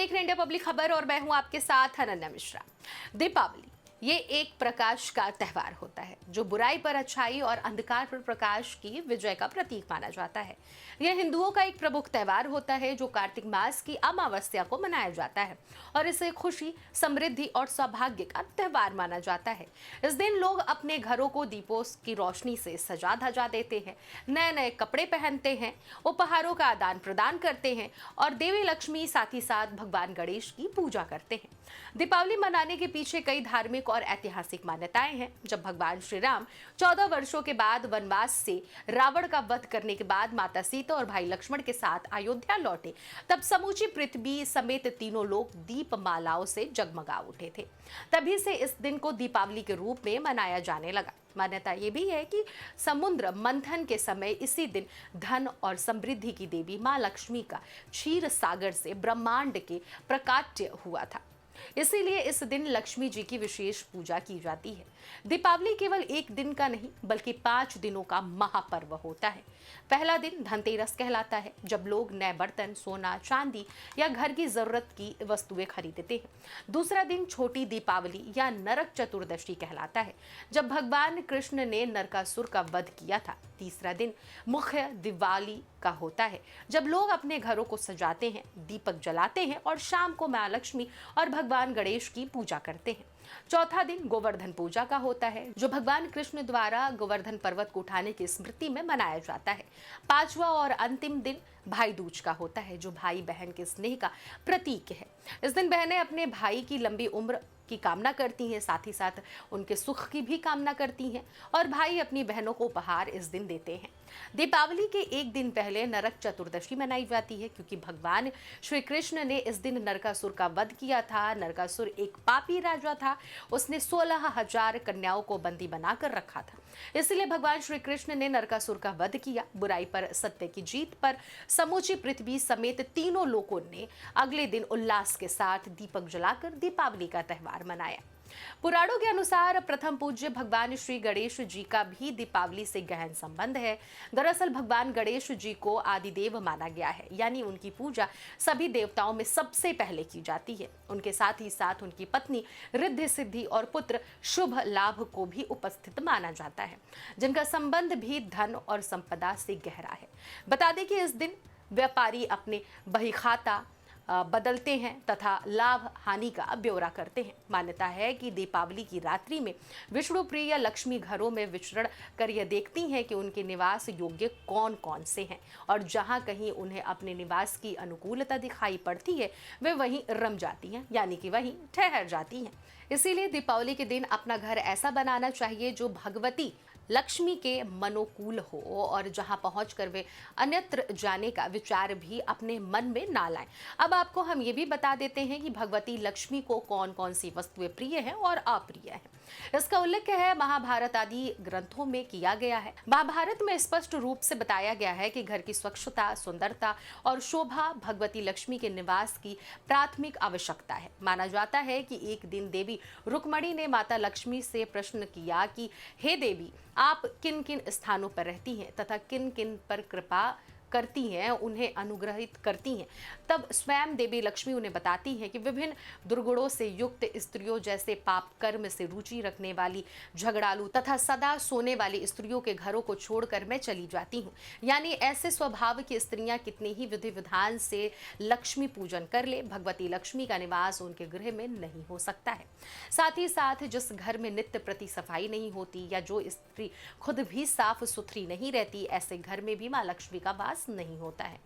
देख रहे हैं इंडिया पब्लिक खबर और मैं हूं आपके साथ अनन्या मिश्रा। दीपावली ये एक प्रकाश का त्यौहार होता है जो बुराई पर अच्छाई और अंधकार पर प्रकाश की विजय का प्रतीक माना जाता है। यह हिंदुओं का एक प्रमुख त्यौहार होता है जो कार्तिक मास की अमावस्या को मनाया जाता है और इसे खुशी, समृद्धि और सौभाग्य का त्यौहार माना जाता है। इस दिन लोग अपने घरों को दीपों की रोशनी से सजा धजा देते हैं, नए नए कपड़े पहनते हैं, उपहारों का आदान प्रदान करते हैं और देवी लक्ष्मी साथ ही साथ भगवान गणेश की पूजा करते हैं। दीपावली मनाने के पीछे कई धार्मिक और ऐतिहासिक मान्यताएं हैं। जब भगवान श्री राम 14 वर्षों के बाद वनवास से रावण का वध करने के बाद माता सीता और भाई लक्ष्मण के साथ अयोध्या लौटे, तब समूची पृथ्वी समेत तीनों लोग दीपमालाओं से जगमगा उठे थे। तभी से इस दिन को दीपावली के रूप में मनाया जाने लगा। मान्यता ये भी है कि समुद्र मंथन के समय इसी दिन धन और समृद्धि की देवी मां लक्ष्मी का क्षीर सागर से ब्रह्मांड के प्रकाट्य हुआ था। इसीलिए इस दिन लक्ष्मी जी की विशेष पूजा की जाती है। दीपावली केवल एक दिन का नहीं बल्कि 5 दिनों का महापर्व होता है। पहला दिन धनतेरस कहलाता है, जब लोग नए बर्तन, सोना, चांदी या घर की जरूरत की वस्तुएं खरीदते हैं। दूसरा दिन छोटी दीपावली या नरक चतुर्दशी कहलाता है, जब भगवान कृष्ण ने नरकासुर का वध किया था। तीसरा दिन मुख्य दिवाली का होता है, जब लोग अपने घरों को सजाते हैं, दीपक जलाते हैं और शाम को मां लक्ष्मी और भगवान गणेश की पूजा करते हैं। चौथा दिन गोवर्धन पूजा का होता है, जो भगवान कृष्ण द्वारा गोवर्धन पर्वत को उठाने की स्मृति में मनाया जाता है। पांचवा और अंतिम दिन भाई दूज का होता है, जो भाई बहन के स्नेह का प्रतीक है। इस दिन बहनें अपने भाई की लंबी उम्र की कामना करती हैं, साथ ही साथ उनके सुख की भी कामना करती हैं और भाई अपनी बहनों को उपहार इस दिन देते हैं। दीपावली के एक दिन पहले नरक चतुर्दशी मनाई जाती है, क्योंकि भगवान श्री कृष्ण ने इस दिन नरकासुर का वध किया था। नरकासुर एक पापी राजा था, उसने 16,000 कन्याओं को बंदी बनाकर रखा था। इसलिए भगवान श्री कृष्ण ने नरकासुर का वध किया। बुराई पर सत्य की जीत पर समूची पृथ्वी समेत तीनों लोगों ने अगले दिन उल्लास के साथ दीपक जलाकर दीपावली का त्यौहार मनाया। पुराणों के अनुसार प्रथम पूज्य भगवान श्री गणेश जी का भी दीपावली से गहन संबंध है। दरअसल भगवान गणेश जी को आदिदेव माना गया है, यानी उनकी पूजा सभी देवताओं में सबसे पहले की जाती है। उनके साथ ही साथ उनकी पत्नी रिद्धि सिद्धि और पुत्र शुभ लाभ को भी उपस्थित माना जाता है, जिनका संबंध भी धन और संपदा से गहरा है। बता दें कि इस दिन व्यापारी अपने बही खाता बदलते हैं तथा लाभ हानि का ब्यौरा करते हैं। मान्यता है कि दीपावली की रात्रि में विष्णु प्रिय लक्ष्मी घरों में विचरण कर यह देखती हैं कि उनके निवास योग्य कौन कौन से हैं, और जहां कहीं उन्हें अपने निवास की अनुकूलता दिखाई पड़ती है वे वहीं रम जाती हैं, यानी कि वहीं ठहर जाती हैं। इसीलिए दीपावली के दिन अपना घर ऐसा बनाना चाहिए जो भगवती लक्ष्मी के मनोकूल हो और जहां पहुंचकर वे अन्यत्र जाने का विचार भी अपने मन में ना लाएं। अब आपको हम ये भी बता देते हैं कि भगवती लक्ष्मी को कौन कौन सी वस्तुएं प्रिय हैं और अप्रिय हैं। इसका उल्लेख है महाभारत आदि ग्रंथों में किया गया है। महाभारत में स्पष्ट रूप से बताया गया है कि घर की स्वच्छता, सुंदरता और शोभा भगवती लक्ष्मी के निवास की प्राथमिक आवश्यकता है। माना जाता है कि एक दिन देवी रुक्मणी ने माता लक्ष्मी से प्रश्न किया कि हे देवी, आप किन किन स्थानों पर रहती हैं तथा किन किन पर कृपा करती हैं, उन्हें अनुग्रहित करती हैं। तब स्वयं देवी लक्ष्मी उन्हें बताती हैं कि विभिन्न दुर्गुणों से युक्त स्त्रियों जैसे पाप कर्म से रुचि रखने वाली, झगड़ालू तथा सदा सोने वाली स्त्रियों के घरों को छोड़कर मैं चली जाती हूँ। यानी ऐसे स्वभाव की स्त्रियां कितने ही विधि विधान से लक्ष्मी पूजन कर ले, भगवती लक्ष्मी का निवास उनके गृह में नहीं हो सकता है। साथ ही साथ जिस घर में नित्य प्रति सफाई नहीं होती या जो स्त्री खुद भी साफ सुथरी नहीं रहती, ऐसे घर में भी मां लक्ष्मी का वास नहीं होता है।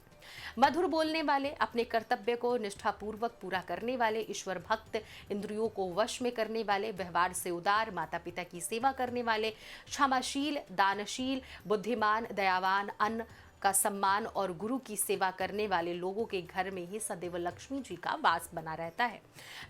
मधुर बोलने वाले, अपने कर्तव्य को निष्ठापूर्वक पूरा करने वाले, ईश्वर भक्त, इंद्रियों को वश में करने वाले, व्यवहार से उदार, माता पिता की सेवा करने वाले, क्षमाशील, दानशील, बुद्धिमान, दयावान, अन्न का सम्मान और गुरु की सेवा करने वाले लोगों के घर में ही सदैव लक्ष्मी जी का वास बना रहता है।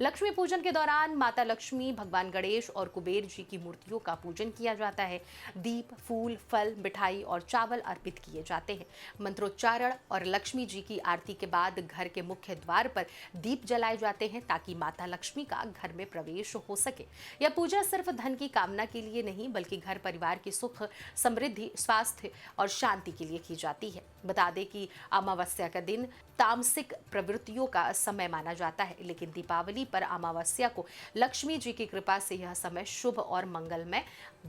लक्ष्मी पूजन के दौरान माता लक्ष्मी, भगवान गणेश और कुबेर जी की मूर्तियों का पूजन किया जाता है। दीप, फूल, फल, मिठाई और चावल अर्पित किए जाते हैं। मंत्रोच्चारण और लक्ष्मी जी की आरती के बाद घर के मुख्य द्वार पर दीप जलाए जाते हैं, ताकि माता लक्ष्मी का घर में प्रवेश हो सके। यह पूजा सिर्फ धन की कामना के लिए नहीं बल्कि घर परिवार की सुख, समृद्धि, स्वास्थ्य और शांति के लिए की जाती है। आती है। बता दें कि अमावस्या का दिन तामसिक प्रवृत्तियों का समय माना जाता है, लेकिन दीपावली पर अमावस्या को लक्ष्मी जी की कृपा से यह समय शुभ और मंगलमय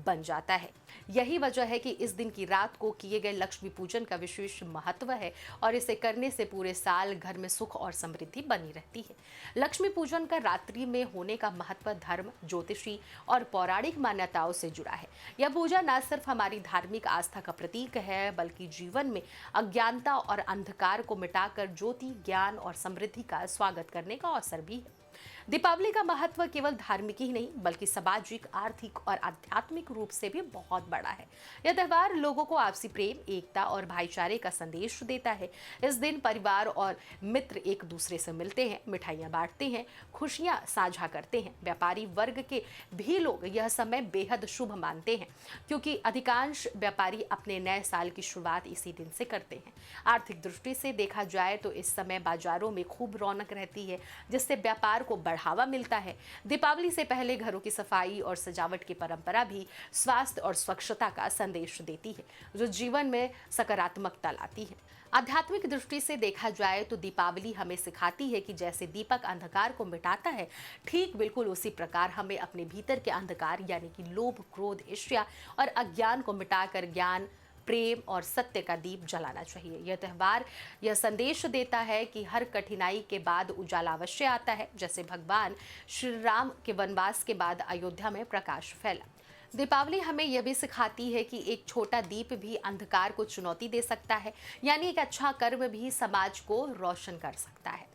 बन जाता है। यही वजह है कि इस दिन की रात को किए गए लक्ष्मी पूजन का विशेष महत्व है और इसे करने से पूरे साल घर में सुख और समृद्धि बनी रहती है। लक्ष्मी पूजन का रात्रि में होने का महत्व धर्म, ज्योतिषी और पौराणिक मान्यताओं से जुड़ा है। यह पूजा न सिर्फ हमारी धार्मिक आस्था का प्रतीक है, बल्कि जीवन में अज्ञानता और अंधकार को मिटाकर ज्योति, ज्ञान और समृद्धि का स्वागत करने का अवसर भी है। दीपावली का महत्व केवल धार्मिक ही नहीं, बल्कि सामाजिक, आर्थिक और आध्यात्मिक रूप से भी बहुत बड़ा है। यह त्योहार लोगों को आपसी प्रेम, एकता और भाईचारे का संदेश देता है। इस दिन परिवार और मित्र एक दूसरे से मिलते हैं, मिठाइयाँ बांटते हैं, खुशियाँ साझा करते हैं। व्यापारी वर्ग के भी लोग यह समय बेहद शुभ मानते हैं, क्योंकि अधिकांश व्यापारी अपने नए साल की शुरुआत इसी दिन से करते हैं। आर्थिक दृष्टि से देखा जाए तो इस समय बाजारों में खूब रौनक रहती है, जिससे व्यापार को बढ़ावा मिलता है। दीपावली से पहले घरों की सफाई और सजावट की परंपरा भी स्वास्थ्य और स्वच्छता का संदेश देती है, जो जीवन में सकारात्मकता लाती है। आध्यात्मिक दृष्टि से देखा जाए तो दीपावली हमें सिखाती है कि जैसे दीपक अंधकार को मिटाता है, ठीक बिल्कुल उसी प्रकार हमें अपने भीतर के अंधकार यानी कि लोभ, क्रोध, ईर्ष्या और अज्ञान को मिटाकर ज्ञान, प्रेम और सत्य का दीप जलाना चाहिए। यह त्योहार यह संदेश देता है कि हर कठिनाई के बाद उजाला अवश्य आता है, जैसे भगवान श्री राम के वनवास के बाद अयोध्या में प्रकाश फैला। दीपावली हमें यह भी सिखाती है कि एक छोटा दीप भी अंधकार को चुनौती दे सकता है, यानी एक अच्छा कर्म भी समाज को रोशन कर सकता है।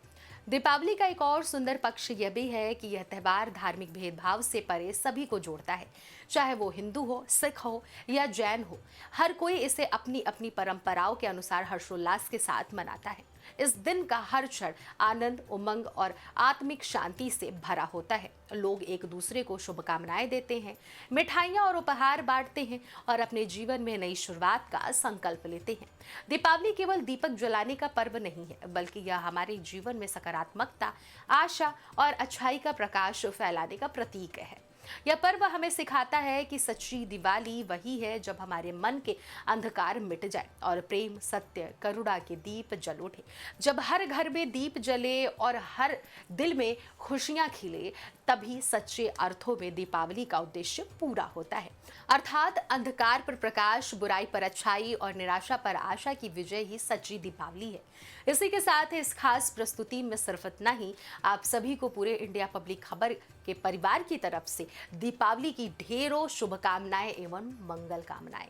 दीपावली का एक और सुंदर पक्ष यह भी है कि यह त्योहार धार्मिक भेदभाव से परे सभी को जोड़ता है, चाहे वो हिंदू हो, सिख हो या जैन हो। हर कोई इसे अपनी अपनी परंपराओं के अनुसार हर्षोल्लास के साथ मनाता है। इस दिन का हर क्षण आनंद, उमंग और आत्मिक शांति से भरा होता है। लोग एक दूसरे को शुभकामनाएं देते हैं, मिठाइयाँ और उपहार बांटते हैं और अपने जीवन में नई शुरुआत का संकल्प लेते हैं। दीपावली केवल दीपक जलाने का पर्व नहीं है, बल्कि यह हमारे जीवन में सकारात्मकता, आशा और अच्छाई का प्रकाश फैलाने का प्रतीक है। यह पर्व हमें सिखाता है कि सच्ची दिवाली वही है जब हमारे मन के अंधकार मिट जाए और प्रेम, सत्य, करुणा के दीप जल उठे। जब हर घर में दीप जले और हर दिल में खुशियां खिले, तभी सच्चे अर्थों में दीपावली का उद्देश्य पूरा होता है। अर्थात अंधकार पर प्रकाश, बुराई पर अच्छाई और निराशा पर आशा की विजय ही सच्ची दीपावली है। इसी के साथ इस खास प्रस्तुति में सिर्फ इतना ही। आप सभी को पूरे इंडिया पब्लिक खबर के परिवार की तरफ से दीपावली की ढेरों शुभकामनाएं एवं मंगल कामनाएं।